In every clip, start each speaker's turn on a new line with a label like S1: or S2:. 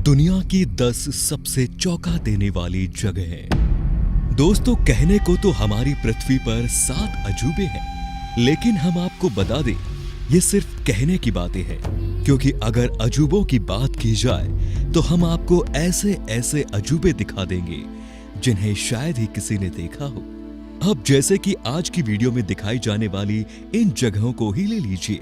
S1: दुनिया की 10 सबसे चौंका देने वाली जगहें। दोस्तों, कहने को तो हमारी पृथ्वी पर 7 अजूबे हैं, लेकिन हम आपको बता दें ये सिर्फ कहने की बातें हैं, क्योंकि अगर अजूबों की बात की जाए तो हम आपको ऐसे ऐसे अजूबे दिखा देंगे जिन्हें शायद ही किसी ने देखा हो। अब जैसे कि आज की वीडियो में दिखाई जाने वाली इन जगहों को ही ले लीजिए।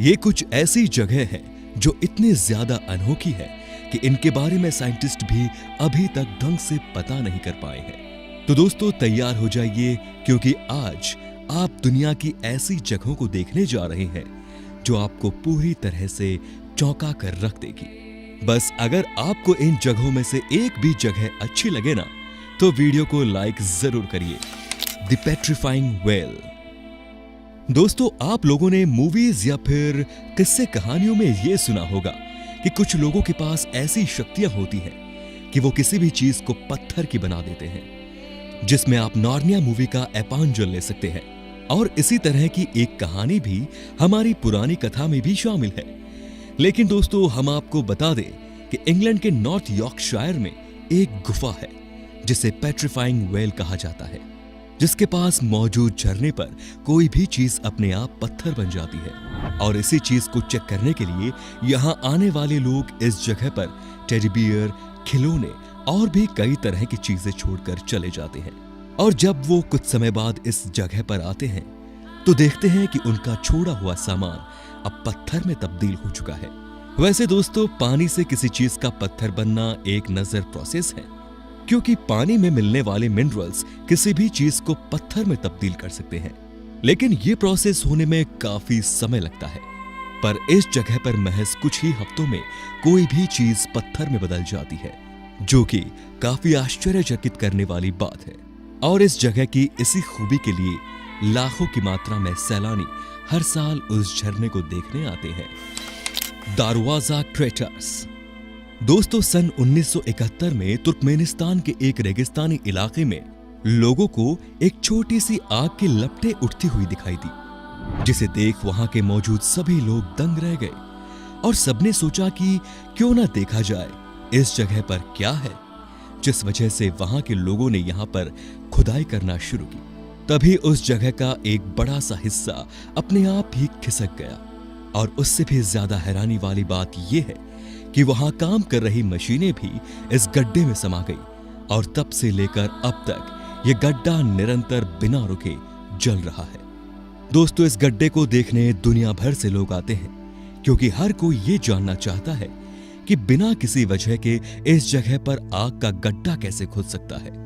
S1: ये कुछ ऐसी जगह हैं जो इतनी ज्यादा अनोखी है कि इनके बारे में साइंटिस्ट भी अभी तक ढंग से पता नहीं कर पाए हैं। तो दोस्तों, तैयार हो जाइए, क्योंकि आज आप दुनिया की ऐसी जगहों को देखने जा रहे हैं जो आपको पूरी तरह से चौंका कर रख देगी। बस अगर आपको इन जगहों में से एक भी जगह अच्छी लगे ना, तो वीडियो को लाइक जरूर करिए। The petrifying well. दोस्तों, आप लोगों ने मूवीज या फिर किस्से कहानियों में यह सुना होगा कि कुछ लोगों के पास ऐसी शक्तियां होती हैं कि वो किसी भी चीज को पत्थर की बना देते हैं, जिसमें आप नार्निया मूवी का एपांजल ले सकते हैं। और इसी तरह की एक कहानी भी हमारी पुरानी कथा में भी शामिल है। लेकिन दोस्तों, हम आपको बता दें कि इंग्लैंड के नॉर्थ यॉर्कशायर में एक गुफा है जिसे पेट्रीफाइंग वेल कहा जाता है, जिसके पास मौजूद झरने पर कोई भी चीज अपने आप पत्थर बन जाती है। और इसी चीज को चेक करने के लिए यहाँ आने वाले लोग इस जगह पर टेडी बियर, खिलौने और भी कई तरह की चीजें छोड़कर चले जाते हैं। और जब वो कुछ समय बाद इस जगह पर आते हैं तो देखते हैं कि उनका छोड़ा हुआ सामान अब पत्थर में तब्दील हो चुका है। वैसे दोस्तों, पानी से किसी चीज का पत्थर बनना एक नजर प्रोसेस है, क्योंकि पानी में मिलने वाले मिनरल्स किसी भी चीज को पत्थर में तब्दील कर सकते हैं। लेकिन ये प्रोसेस होने में काफी समय लगता है। पर इस जगह पर महज कुछ ही हफ्तों में कोई भी चीज पत्थर में बदल जाती है, जो कि काफी आश्चर्यचकित करने वाली बात है। और इस जगह की इसी खूबी के लिए लाखों की मात्रा में सैलानी हर साल उस झरने को देखने आते हैं। दारवाजा क्रेटर्स। दोस्तों, सन 1971 में तुर्कमेनिस्तान के एक रेगिस्तानी इलाके में लोगों को एक छोटी सी आग की लपटें उठती हुई दिखाई दी, जिसे देख वहां के मौजूद सभी लोग दंग रह गए और सबने सोचा कि क्यों ना देखा जाए इस जगह पर क्या है, जिस वजह से वहां के लोगों ने यहां पर खुदाई करना शुरू की। तभी उस जगह का एक बड़ा सा हिस्सा अपने आप ही खिसक गया। और उससे भी ज्यादा हैरानी वाली बात यह है कि वहां काम कर रही मशीनें भी इस गड्ढे में समा गई और तब से लेकर अब तक यह गड्ढा निरंतर बिना रुके जल रहा है। दोस्तों, इस गड्ढे को देखने दुनिया भर से लोग आते हैं, क्योंकि हर कोई ये जानना चाहता है कि बिना किसी वजह के इस जगह पर आग का गड्ढा कैसे खुद सकता है।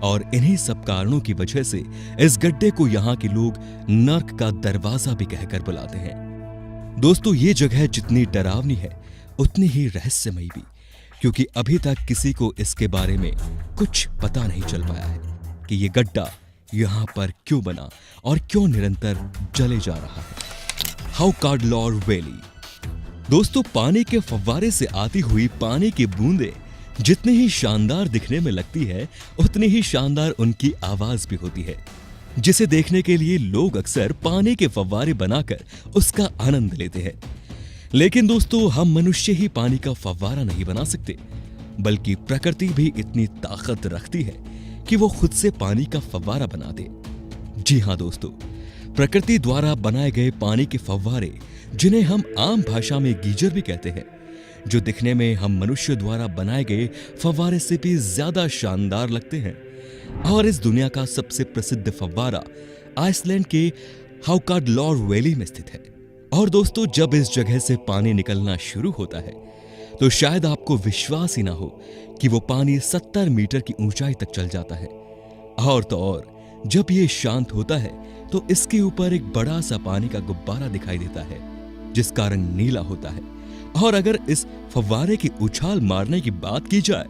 S1: और इन्हीं सब कारणों की वजह से इस गड्ढे को यहाँ के लोग नर्क का दरवाजा भी कहकर बुलाते हैं। दोस्तों, ये जगह जितनी डरावनी है उतनी ही रहस्यमयी भी, क्योंकि अभी तक किसी को इसके बारे में कुछ पता नहीं चल पाया है कि ये गड्ढा यहाँ पर क्यों बना और क्यों निरंतर जले जा रहा है। हाउकाडलॉर वैली। दोस्तों, पानी के फव्वारे से आती हुई पानी की बूंदें जितनी ही शानदार दिखने में लगती है, उतनी ही शानदार उनकी आवाज भी होती है, जिसे देखने के लिए लोग अक्सर पानी के फव्वारे बनाकर उसका आनंद लेते हैं। लेकिन दोस्तों, हम मनुष्य ही पानी का फव्वारा नहीं बना सकते, बल्कि प्रकृति भी इतनी ताकत रखती है कि वो खुद से पानी का फव्वारा बना दे। जी हां दोस्तों, प्रकृति द्वारा बनाए गए पानी के फव्वारे, जिन्हें हम आम भाषा में गीजर भी कहते हैं, जो दिखने में हम मनुष्य द्वारा बनाए गए फव्वारे से भी ज्यादा शानदार लगते हैं। और इस दुनिया का सबसे प्रसिद्ध फव्वारा आइसलैंड के हाउकाडलॉर वैली में स्थित है। और दोस्तों, जब इस जगह से पानी निकलना शुरू होता है तो शायद आपको विश्वास ही ना हो कि वो पानी 70 मीटर की ऊंचाई तक चल जाता है। और तो और जब ये शांत होता है तो इसके ऊपर एक बड़ा सा पानी का गुब्बारा दिखाई देता है, जिसका रंग नीला होता है। और अगर इस फव्वारे की उछाल मारने की बात की जाए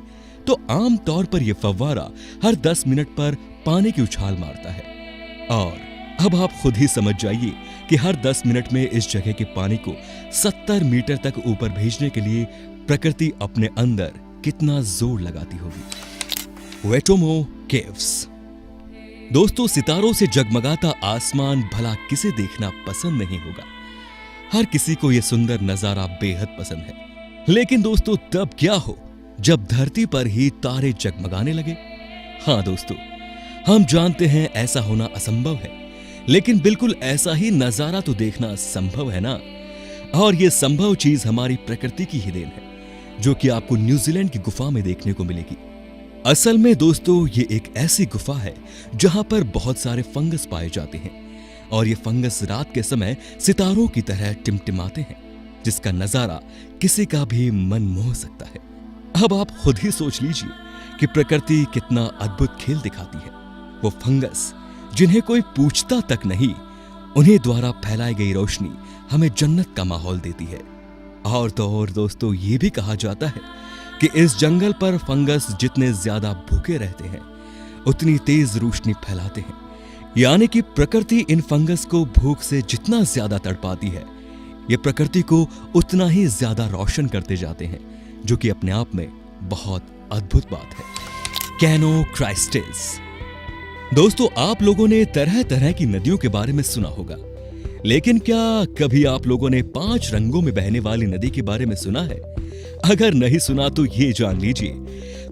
S1: तो आम तौर पर यह फव्वारा हर 10 मिनट पर पानी की उछाल मारता है। और अब आप खुद ही समझ जाइए कि हर 10 मिनट में इस जगह के पानी को 70 मीटर तक ऊपर भेजने के लिए प्रकृति अपने अंदर कितना जोर लगाती होगी। वेटोमो केव्स। दोस्तों, सितारों से जगमगाता आसमान भला किसे देखना पसंद नहीं होगा। हर किसी को यह सुंदर नजारा बेहद पसंद है, लेकिन दोस्तों तब क्या हो जब धरती पर ही तारे जगमगाने लगे। हाँ दोस्तों, हम जानते हैं ऐसा होना असंभव है, लेकिन बिल्कुल ऐसा ही नजारा तो देखना संभव है ना। और ये संभव चीज हमारी प्रकृति की ही देन है, जो कि आपको न्यूजीलैंड की गुफा में देखने को मिलेगी। असल में दोस्तों ये एक ऐसी गुफा है जहां पर बहुत सारे फंगस पाए जाते हैं, और ये फंगस रात के समय सितारों की तरह टिमटिमाते हैं, जिसका नजारा किसी का भी मन मोह सकता है। अब आप खुद ही सोच लीजिए कि प्रकृति कितना अद्भुत खेल दिखाती है। वो फंगस जिन्हें कोई पूछता तक नहीं, उन्हें द्वारा फैलाई गई रोशनी हमें जन्नत का माहौल देती है। और तो और दोस्तों ये भी कहा जाता है कि इस जंगल पर फंगस जितने ज्यादा भूखे रहते हैं, उतनी तेज रोशनी फैलाते हैं। यानी कि प्रकृति इन फंगस को भूख से जितना ज्यादा तड़पाती है, ये प्रकृति को उतना ही ज्यादा रोशन करते जाते हैं, जो कि अपने आप में बहुत अद्भुत बात है। कैनो क्राइस्टेस। दोस्तों आप लोगों ने तरह तरह की नदियों के बारे में सुना होगा, लेकिन क्या कभी आप लोगों ने 5 रंगों में बहने वाली नदी के बारे में सुना है? अगर नहीं सुना तो ये जान लीजिए,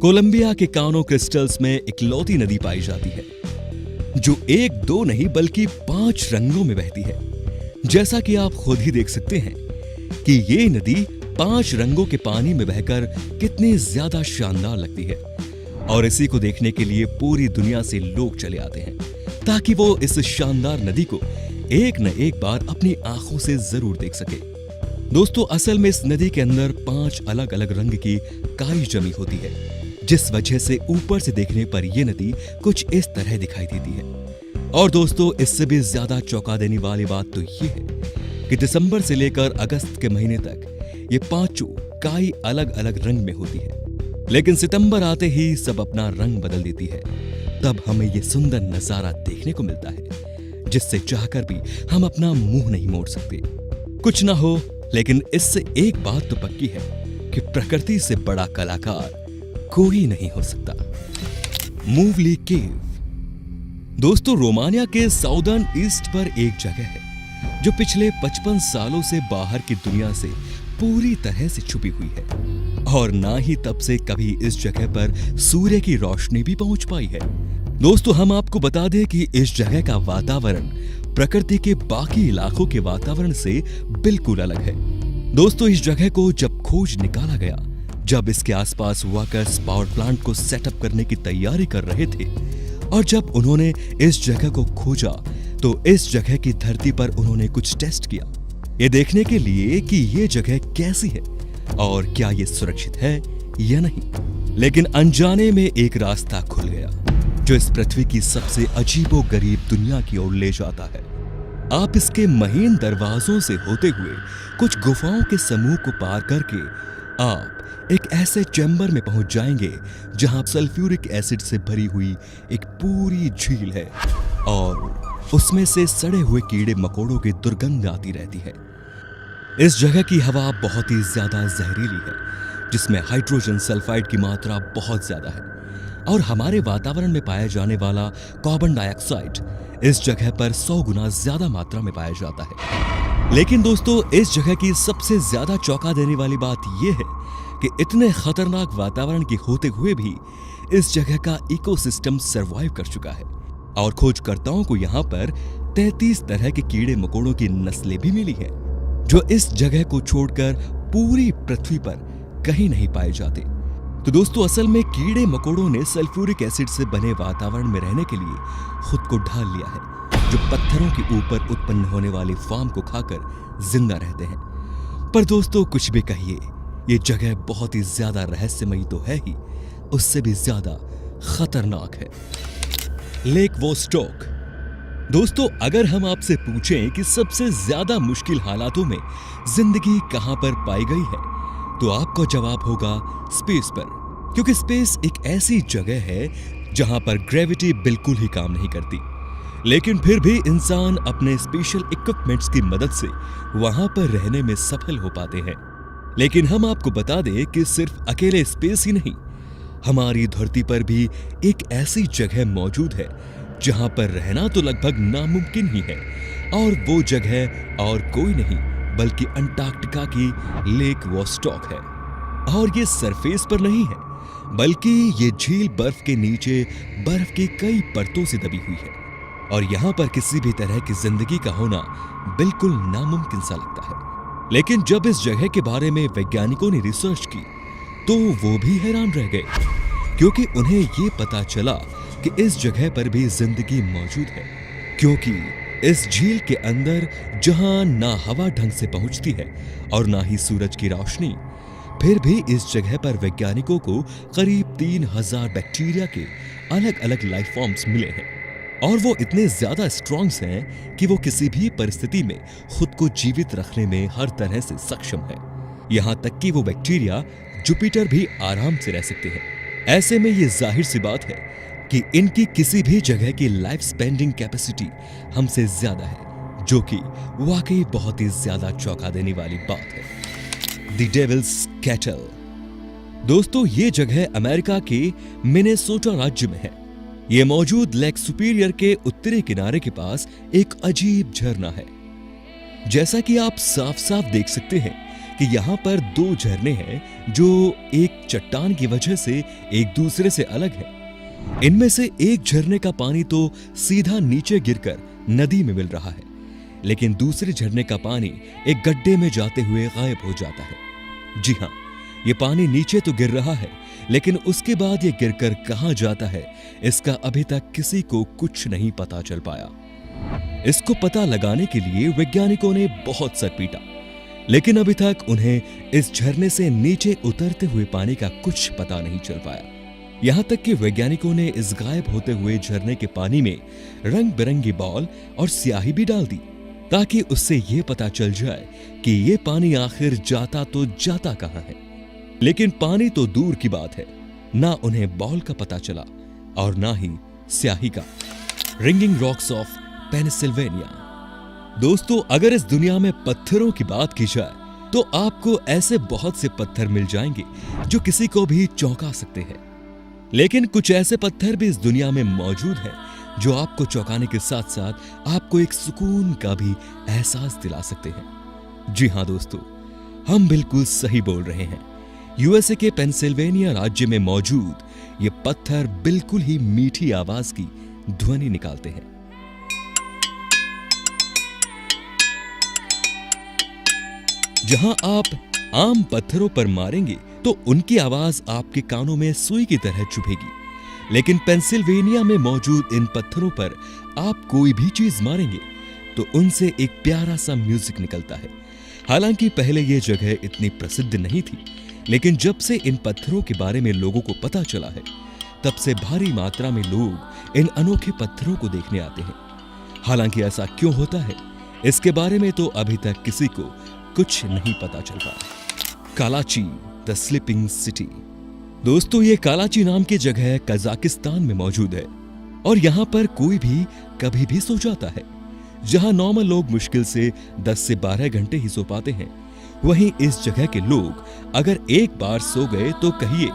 S1: कोलंबिया के कानो क्रिस्टल्स में इकलौती नदी पाई जाती है जो 1-2 नहीं बल्कि 5 रंगों में बहती है। जैसा कि आप खुद ही देख सकते हैं कि ये नदी 5 रंगों के पानी में बहकर कितनी ज्यादा शानदार लगती है, और इसी को देखने के लिए पूरी दुनिया से लोग चले आते हैं ताकि वो इस शानदार नदी को एक न एक बार अपनी आंखों से जरूर देख सके। दोस्तों असल में इस नदी के अंदर 5 अलग अलग रंग की काई जमी होती है, जिस वजह से ऊपर से देखने पर यह नदी कुछ इस तरह दिखाई देती है। और दोस्तों इससे भी ज्यादा चौंका देने वाली बात तो ये है कि दिसंबर से लेकर अगस्त के महीने तक ये 5 काई अलग अलग रंग में होती है, लेकिन सितंबर आते ही सब अपना रंग बदल देती है। तब हमें ये सुंदर नजारा देखने को मिलता है, जिससे चाहकर भी हम अपना मुंह नहीं मोड़ सकते। कुछ ना हो, लेकिन इससे एक बात तो पक्की है कि प्रकृति से बड़ा कलाकार कोई नहीं हो सकता। मूवली केव। दोस्तों रोमानिया के साउदर्न ईस्ट पर एक जगह है जो पिछले 55 सालों से बाहर की दुनिया से पूरी तरह से छुपी हुई है, और ना ही तब से कभी इस जगह पर सूर्य की रोशनी भी पहुंच पाई है। दोस्तों हम आपको बता दें कि इस जगह का वातावरण प्रकृति के बाकी इलाकों के वातावरण से बिल्कुल अलग है। दोस्तों इस जगह को जब खोज निकाला गया, जब इसके आसपास वर्कर्स पावर प्लांट को सेटअप करने की तैयारी कर रहे थे, और जब उन्होंने इस जगह को खोजा तो इस जगह की धरती पर उन्होंने कुछ टेस्ट किया, ये देखने के लिए कि ये जगह कैसी है और क्या ये सुरक्षित है या नहीं। लेकिन अनजाने में एक रास्ता खुल गया जो इस पृथ्वी की सबसे अजीबोगरीब दुनिया की ओर ले जाता है। आप इसके महीन दरवाजों से होते हुए कुछ गुफाओं के समूह को पार करके आप एक ऐसे चैम्बर में पहुंच जाएंगे जहां सल्फ्यूरिक एसिड से भरी हुई एक पूरी झील है, और उसमें से सड़े हुए कीड़े मकोड़ों की दुर्गंध आती रहती है। इस जगह की हवा बहुत ही ज्यादा जहरीली है, जिसमें हाइड्रोजन सल्फाइड की मात्रा बहुत ज्यादा है, और हमारे वातावरण में पाया जाने वाला कार्बन डाइऑक्साइड इस जगह पर 100 गुना ज्यादा मात्रा में पाया जाता है। लेकिन दोस्तों इस जगह की सबसे ज्यादा चौंका देने वाली बात यह है कि इतने खतरनाक वातावरण के होते हुए भी इस जगह का इकोसिस्टम सरवाइव कर चुका है, और खोजकर्ताओं को यहाँ पर 33 तरह के कीड़े मकोड़ों की नस्लें भी मिली हैं, जो इस जगह को छोड़कर पूरी पृथ्वी पर कहीं नहीं पाए जाते। तो दोस्तों असल में कीड़े मकोड़ों ने सल्फ्यूरिक एसिड से बने वातावरण में रहने के लिए खुद को ढाल लिया है, जो पत्थरों के ऊपर उत्पन्न होने वाली फार्म को खाकर जिंदा रहते हैं। पर दोस्तों कुछ भी कहिए, ये जगह बहुत ही ज्यादा रहस्यमयी तो है ही, उससे भी ज्यादा खतरनाक है। Lake Vostok. दोस्तों अगर हम आपसे पूछें कि सबसे ज्यादा मुश्किल हालातों में जिंदगी कहां पर पाई गई है, तो आपका जवाब होगा स्पेस पर, क्योंकि स्पेस एक ऐसी जगह है जहां पर ग्रेविटी बिल्कुल ही काम नहीं करती, लेकिन फिर भी इंसान अपने स्पेशल इक्विपमेंट्स की मदद से वहां पर रहने में सफल हो पाते हैं। लेकिन हम आपको बता दें कि सिर्फ अकेले स्पेस ही नहीं, हमारी धरती पर भी एक ऐसी जगह मौजूद है जहां पर रहना तो लगभग नामुमकिन ही है, और वो जगह और कोई नहीं बल्कि अंटार्कटिका की लेक वोस्टॉक है। और ये सरफेस पर नहीं है, बल्कि ये झील बर्फ के नीचे बर्फ की कई परतों से दबी हुई है और यहाँ पर किसी भी तरह की जिंदगी का होना बिल्कुल नामुमकिन सा लगता है। लेकिन जब इस जगह के बारे में वैज्ञानिकों ने रिसर्च की तो वो भी हैरान रह गए, क्योंकि उन्हें ये पता चला कि इस जगह पर भी जिंदगी मौजूद है। क्योंकि इस झील के अंदर जहां ना हवा ढंग से पहुंचती है और ना ही सूरज की रोशनी, फिर भी इस जगह पर वैज्ञानिकों को करीब 3000 बैक्टीरिया के अलग अलग लाइफ फॉर्म्स मिले हैं और वो इतने ज्यादा स्ट्रॉन्ग्स हैं कि वो किसी भी परिस्थिति में खुद को जीवित रखने में हर तरह से सक्षम है। यहाँ तक कि वो बैक्टीरिया जुपिटर भी आराम से रह सकते हैं। ऐसे में ये जाहिर सी बात है कि इनकी किसी भी जगह की लाइफ स्पेंडिंग कैपेसिटी हमसे ज्यादा है, जो कि वाकई बहुत ही ज्यादा चौंका देने वाली बात है। The devil's kettle. दोस्तों, ये जगह अमेरिका के मिनेसोटा राज्य में है। ये मौजूद लेक सुपीरियर के उत्तरी किनारे के पास एक अजीब झरना है। जैसा कि आप साफ साफ देख सकते हैं कि यहाँ पर 2 झरने हैं जो एक चट्टान की वजह से एक दूसरे से अलग है। इनमें से एक झरने का पानी तो सीधा नीचे गिरकर नदी में मिल रहा है, लेकिन दूसरे झरने का पानी एक गड्ढे में जाते हुए गायब हो जाता है। जी हाँ, ये पानी नीचे तो गिर रहा है, लेकिन उसके बाद ये गिरकर कहां जाता है इसका अभी तक किसी को कुछ नहीं पता चल पाया। इसको पता लगाने के लिए वैज्ञानिकों ने बहुत सर पीटा, लेकिन अभी तक उन्हें इस झरने से नीचे उतरते हुए पानी का कुछ पता नहीं चल पाया। यहां तक कि वैज्ञानिकों ने इस गायब होते हुए झरने के पानी में रंग बिरंगी बॉल और स्याही भी डाल दी, ताकि उससे यह पता चल जाए कि ये पानी आखिर जाता तो जाता कहां है। लेकिन पानी तो दूर की बात है, ना उन्हें बॉल का पता चला और ना ही स्याही का। Ringing rocks of Pennsylvania. दोस्तों, अगर इस दुनिया में पत्थरों की बात की जाए तो आपको ऐसे बहुत से पत्थर मिल जाएंगे जो किसी को भी चौंका सकते हैं। लेकिन कुछ ऐसे पत्थर भी इस दुनिया में मौजूद हैं जो आपको चौंकाने के साथ साथ आपको एक सुकून का भी एहसास दिला सकते हैं। जी हां दोस्तों, हम बिल्कुल सही बोल रहे हैं। यूएसए के पेंसिल्वेनिया राज्य में मौजूद ये पत्थर बिल्कुल ही मीठी आवाज की ध्वनि निकालते हैं। जहां आप आम पत्थरों पर मारेंगे तो उनकी आवाज आपके कानों में सुई की तरह चुभेगी, लेकिन पेंसिल्वेनिया में मौजूद इन पत्थरों पर आप कोई भी चीज मारेंगे तो उनसे एक प्यारा सा म्यूजिक निकलता है। हालांकि पहले यह जगह इतनी प्रसिद्ध नहीं थी, लेकिन जब से इन पत्थरों के बारे में लोगों को पता चला है, तब से भारी मात्रा में लोग इन अनोखे पत्थरों को देखने आते हैं। हालांकि ऐसा क्यों होता है, इसके बारे में तो अभी तक किसी को कुछ नहीं पता चल पाया। कालाची द स्लीपिंग सिटी। दोस्तों, ये कालाची नाम की जगह कजाकिस्तान में मौजूद है और यहाँ पर कोई भी कभी भी सो जाता है। जहाँ नॉर्मल लोग मुश्किल से 10 से 12 घंटे ही सो पाते हैं, वहीं इस जगह के लोग अगर एक बार सो गए तो कहिए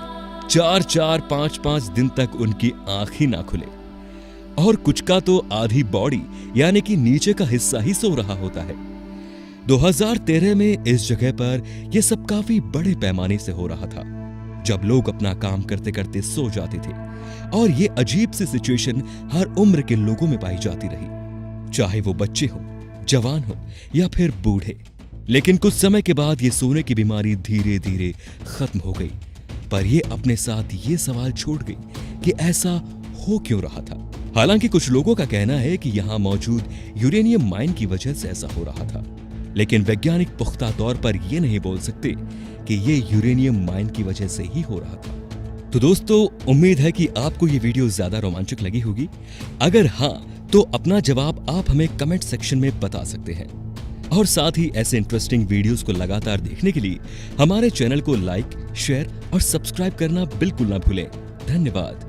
S1: 4-4, 5-5 दिन तक उनकी आंख ही ना खुले। और कुछ का तो आधी बॉडी यानी कि नीचे का हिस्सा ही सो रहा होता है। 2013 में इस जगह पर यह सब काफी बड़े पैमाने से हो रहा था, जब लोग अपना काम करते करते सो जाते थे। और ये अजीब सी सिचुएशन हर उम्र के लोगों में पाई जाती रही, चाहे वो बच्चे हों, जवान हों या फिर बूढ़े। लेकिन कुछ समय के बाद ये सोने की बीमारी धीरे धीरे खत्म हो गई, पर ये अपने साथ ये सवाल छोड़ गई कि ऐसा हो क्यों रहा था। हालांकि कुछ लोगों का कहना है कि यहाँ मौजूद यूरेनियम माइन की वजह से ऐसा हो रहा था, लेकिन वैज्ञानिक पुख्ता तौर पर यह नहीं बोल सकते कि यह यूरेनियम माइन की वजह से ही हो रहा था। तो दोस्तों, उम्मीद है कि आपको ये वीडियो ज्यादा रोमांचक लगी होगी। अगर हाँ, तो अपना जवाब आप हमें कमेंट सेक्शन में बता सकते हैं। और साथ ही ऐसे इंटरेस्टिंग वीडियोस को लगातार देखने के लिए हमारे चैनल को लाइक, शेयर और सब्सक्राइब करना बिल्कुल ना भूलें। धन्यवाद।